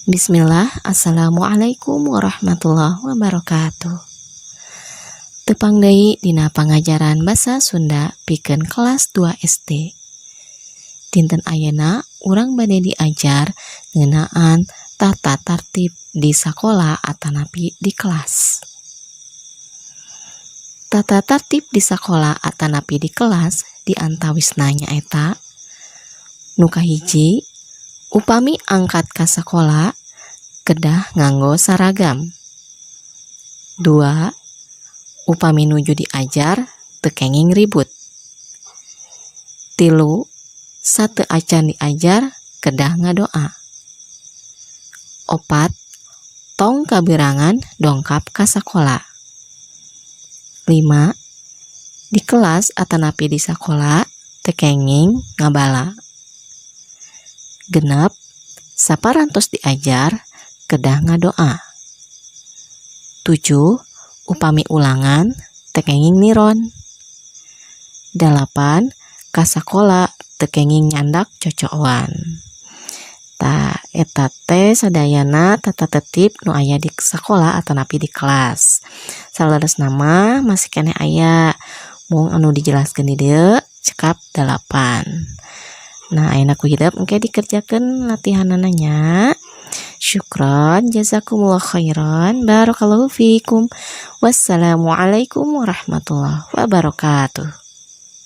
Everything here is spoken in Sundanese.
Bismillah, Assalamualaikum warahmatullahi wabarakatuh. Tepang deui dina pangajaran basa Sunda pikeun kelas 2 SD. Dinten ayeuna urang bade diajar ngeunaan tata tertib di sakola atanapi di kelas. Tata tertib di sakola atanapi di kelas diantawisna nyaeta nu kahiji, upami angkat ka sakola kedah nganggo saragam. 2. Upami nuju diajar teu kenging ribut. 3. Sateu acan diajar kedah ngadoa. 4. Tong kabirangan dongkap ka sakola. 5. Di kelas atanapi di sakola teu kenging ngabala. 6. Saparantos diajar kedah ngadoa. 7. Upami ulangan teu kenging niron. 8. Ka sakola teu kenging nyandak cocoan. Tah eta teh sadayana tata tertib nu aya di sakola atanapi di kelas. Saleresna mah masih keneh aya mung anu dijelaskeun di dieu cekap 8. Nah, ayeuna ku hideuk engke dikerjakeun latihanana nya. Syukron, jazakumullah khairan, barakallahu fikum. Wassalamualaikum warahmatullahi wabarakatuh.